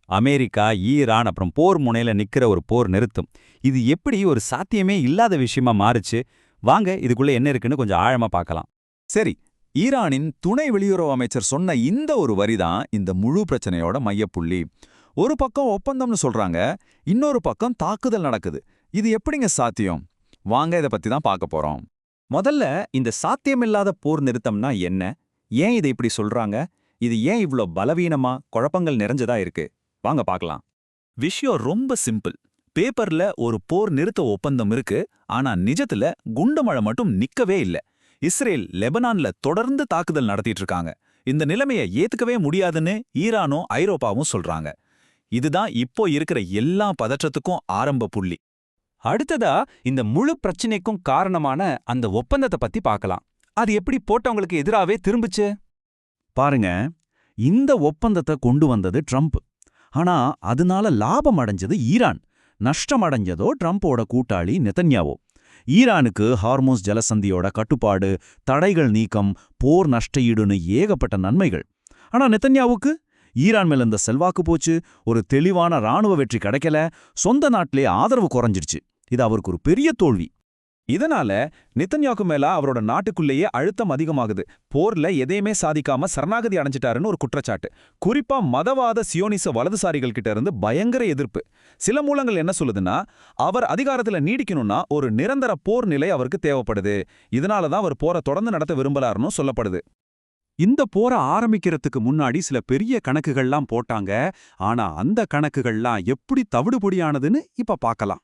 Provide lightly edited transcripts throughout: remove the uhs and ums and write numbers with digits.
America, Iran அப்புறம் போர் முனையில நிக்கிற ஒரு போர் நிறுத்தம். இது எப்படி ஒரு சாத்தியமே இல்லாத விஷயமா மாறுச்சு? வாங்க இதுக்குள்ள என்ன இருக்குன்னு கொஞ்சம் ஆழமா பார்க்கலாம். சரி, ஈரானின் துணை வெளியுறவு அமைச்சர் சொன்ன இந்த ஒரு வரிதான் இந்த முழு பிரச்சனையோட மையப்புள்ளி. ஒரு பக்கம் ஒப்பந்தம்னு சொல்றாங்க, இன்னொரு பக்கம் தாக்குதல் நடக்குது. இது எப்படிங்க சாத்தியம்? வாங்க இதை பத்தி தான் பார்க்க போறோம். முதல்ல இந்த சாத்தியமில்லாத போர் நிறுத்தம்னா என்ன? ஏன் இதை இப்படி சொல்றாங்க? இது ஏன் இவ்ளோ பலவீனமா, குழப்பங்கள் நிறைஞ்சதா இருக்கு? வாங்க பார்க்கலாம். விஷயம் ரொம்ப சிம்பிள். பேப்பர்ல ஒரு போர் நிறுத்த ஒப்பந்தம் இருக்கு, ஆனா நிஜத்துல குண்டுமழை மட்டும் நிக்கவே இல்ல. இஸ்ரேல் லெபனான்ல தொடர்ந்து தாக்குதல் நடத்திட்டு இருக்காங்க. இந்த நிலைமையை ஏத்துக்கவே முடியாதுன்னு ஈரானும் ஐரோப்பாவும் சொல்றாங்க. இதுதான் இப்போ இருக்கிற எல்லா பதற்றத்துக்கும் ஆரம்ப புள்ளி. அடுத்ததா இந்த முழு பிரச்சனைக்கும் காரணமான அந்த ஒப்பந்தத்தை பத்தி பார்க்கலாம். அது எப்படி போட்டவங்களுக்கு எதிராவே திரும்பிச்சு? பாருங்க, இந்த ஒப்பந்தத்தை கொண்டு வந்தது ட்ரம்ப். ஆனா அதனால லாபம் அடைஞ்சது ஈரான். நஷ்டம் அடைஞ்சதோ ட்ரம்போட கூட்டாளி நெதன்யாவோ. ஈரானுக்கு ஹார்மோஸ் ஜலசந்தியோட கட்டுப்பாடு, தடைகள் நீக்கம், போர் நஷ்டஈடுன்னு ஏகப்பட்ட நன்மைகள். ஆனா நெதன்யாவுக்கு ஈரான் மேல இந்த செல்வாக்கு போச்சு, ஒரு தெளிவான ராணுவ வெற்றி கிடைக்கல, சொந்த நாட்டிலே ஆதரவு குறைஞ்சிருச்சு. இது அவருக்கு ஒரு பெரிய தோல்வி. இதனால நெதன்யாகு மேல அவரோட நாட்டுக்குள்ளேயே அழுத்தம் அதிகமாகுது. போர்ல எதையுமே சாதிக்காம சரணாகதி அடைஞ்சிட்டாருன்னு ஒரு குற்றச்சாட்டு. குறிப்பா மதவாத சியோனிச வலதுசாரிகள் கிட்ட இருந்து பயங்கர எதிர்ப்பு. சில மூலங்கள் என்ன சொல்லுதுன்னா, அவர் அதிகாரத்துல நீடிக்கணும்னா ஒரு நிரந்தர போர் நிலை அவருக்கு தேவைப்படுது. இதனாலதான் அவர் போரை தொடர்ந்து நடத்த விரும்பலாருன்னு சொல்லப்படுது. இந்த போர ஆரம்பிக்கிறதுக்கு முன்னாடி சில பெரிய கணக்குகள்லாம் போட்டாங்க. ஆனா அந்த கணக்குகள்லாம் எப்படி தவிடுபொடியானதுன்னு இப்ப பார்க்கலாம்.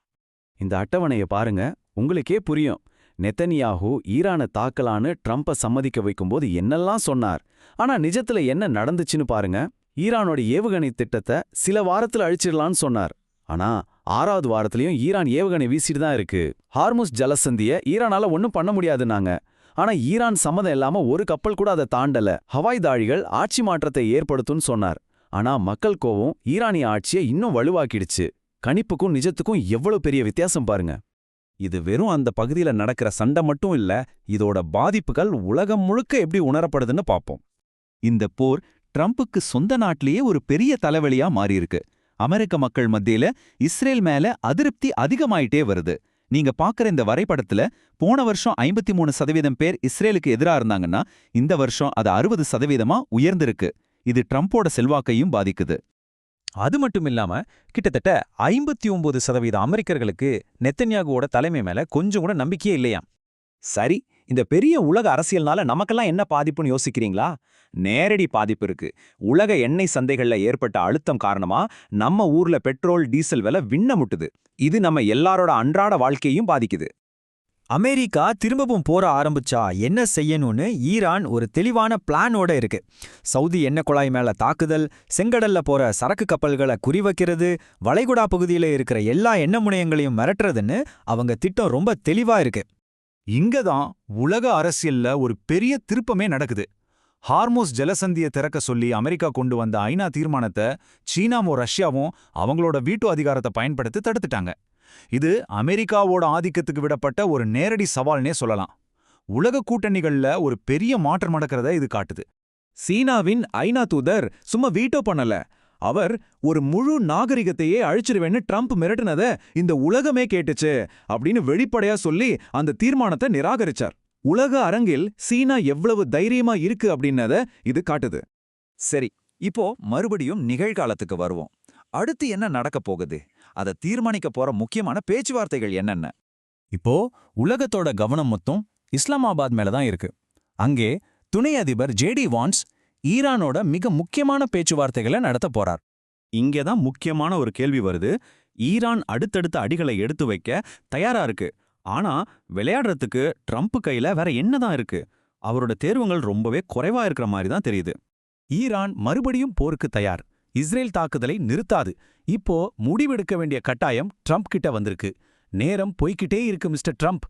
இந்த அட்டவணையை பாருங்க, உங்களுக்கே புரியும். நெதன்யாகு ஈரானை தாக்கலான்னு ட்ரம்பை சம்மதிக்க வைக்கும்போது என்னெல்லாம் சொன்னார். ஆனா நிஜத்துல என்ன நடந்துச்சுன்னு பாருங்க. ஈரானோட ஏவுகணை திட்டத்தை சில வாரத்துல அழிச்சிடலான்னு சொன்னார். ஆனா 6வது வாரத்திலயும் ஈரான் ஏவுகணை வீசிட்டு தான் இருக்கு. ஹார்முஸ் ஜலசந்திய ஈரானால ஒன்னும் பண்ண முடியாதுன்னாங்க. ஆனா ஈரான் சம்மதம் இல்லாம ஒரு கப்பல் கூட அதை தாண்டல. ஹவாய் தாழிகள் ஆட்சி மாற்றத்தை ஏற்படுத்தும்னு சொன்னார். ஆனா மக்கள் கோவம் ஈரானிய ஆட்சியை இன்னும் வலுவாக்கிடுச்சு. கணிப்புக்கும் நிஜத்துக்கும் எவ்வளவு பெரிய வித்தியாசம் பாருங்க. இது வெறும் அந்த பகுதியில நடக்கிற சண்டை மட்டும் இல்ல, இதோட பாதிப்புகள் உலகம் முழுக்க எப்படி உணரப்படுதுன்னு பார்ப்போம். இந்த போர் ட்ரம்புக்கு சொந்த நாட்டிலேயே ஒரு பெரிய தலைவலியா மாறியிருக்கு. அமெரிக்க மக்கள் மத்தியில இஸ்ரேல் மேல அதிருப்தி அதிகமாயிட்டே வருது. நீங்க பாக்குற இந்த வரைபடத்துல போன வருஷம் 53% பேர் இஸ்ரேலுக்கு எதிரா இருந்தாங்கன்னா இந்த வருஷம் அது 60%-ஆ உயர்ந்திருக்கு. இது ட்ரம்போட செல்வாக்கையும் பாதிக்குது. அது மட்டும் இல்லாம கிட்டத்தட்ட 59% அமெரிக்கர்களுக்கு நெத்தன்யாகுவோட தலைமை மேல கொஞ்சம் கூட நம்பிக்கையே இல்லையாம். சரி, இந்த பெரிய உலக அரசியல்னால நமக்கெல்லாம் என்ன பாதிப்புன்னு யோசிக்கிறீங்களா? நேரடி பாதிப்பு இருக்கு. உலக எண்ணெய் சந்தைகள்ல ஏற்பட்ட அழுத்தம் காரணமா நம்ம ஊர்ல பெட்ரோல், டீசல் விலை விண்ண முட்டுது. இது நம்ம எல்லாரோட அன்றாட வாழ்க்கையும் பாதிக்குது. அமெரிக்கா திரும்பவும் போர ஆரம்பிச்சா என்ன செய்யணும்னு ஈரான் ஒரு தெளிவான பிளானோட இருக்கு. சவுதி எண்ணெய் குழாய் மேல தாக்குதல், செங்கடல்ல போற சரக்கு கப்பல்களை குறிவைக்கிறது, வளைகுடா பகுதியில இருக்கிற எல்லா எண்ணெய் முனையங்களையும் மிரட்டுறதுன்னு அவங்க திட்டம் ரொம்ப தெளிவா இருக்கு. இங்கதான் உலக அரசியல்ல ஒரு பெரிய திருப்பமே நடக்குது. ஹார்மோஸ் ஜலசந்தியை திறக்க சொல்லி அமெரிக்கா கொண்டு வந்த ஐநா தீர்மானத்தை சீனாவும் ரஷ்யாவும் அவங்களோட வீட்டு அதிகாரத்தை பயன்படுத்தி தடுத்துட்டாங்க. இது அமெரிக்காவோட ஆதிக்கத்துக்கு விடப்பட்ட ஒரு நேரடி சவால்னே சொல்லலாம். உலக கூட்டணிகள்ல ஒரு பெரிய மாற்றம் நடக்கிறத இது காட்டுது. சீனாவின் ஐநா தூதர் சும்மா வீட்டோ பண்ணல, அவர் ஒரு முழு நாகரிகத்தையே அழிச்சிருவேன்னு ட்ரம்ப் மிரட்டுனத இந்த உலகமே கேட்டுச்சு அப்படின்னு வெளிப்படையா சொல்லி அந்த தீர்மானத்தை நிராகரிச்சார். உலக அரங்கில் சீனா எவ்வளவு தைரியமா இருக்கு அப்படின்னத இது காட்டுது. சரி, இப்போ மறுபடியும் நிகழ்காலத்துக்கு வருவோம். அடுத்து என்ன நடக்க போகுது? அதை தீர்மானிக்க போற முக்கியமான பேச்சுவார்த்தைகள் என்னென்ன? இப்போ உலகத்தோட கவனம் மொத்தம் இஸ்லாமாபாத் மேலதான் இருக்கு. அங்கே துணை அதிபர் ஜேடி வான்ஸ் ஈரானோட மிக முக்கியமான பேச்சுவார்த்தைகளை நடத்த போறார். இங்கேதான் முக்கியமான ஒரு கேள்வி வருது. ஈரான் அடுத்தடுத்த அடிகளை எடுத்து வைக்க தயாரா இருக்கு. ஆனா விளையாடுறதுக்கு ட்ரம்ப் கையில வேற என்னதான் இருக்கு? அவரோட தேர்வுகள் ரொம்பவே குறைவா இருக்கிற மாதிரி தான் தெரியுது. ஈரான் மறுபடியும் போருக்கு தயார். இஸ்ரேல் தாக்குதலை நிறுத்தாது. இப்போ முடிவெடுக்க வேண்டிய கட்டாயம் ட்ரம்ப் கிட்ட வந்திருக்கு. நேரம் போய்கிட்டே இருக்கு மிஸ்டர் ட்ரம்ப்.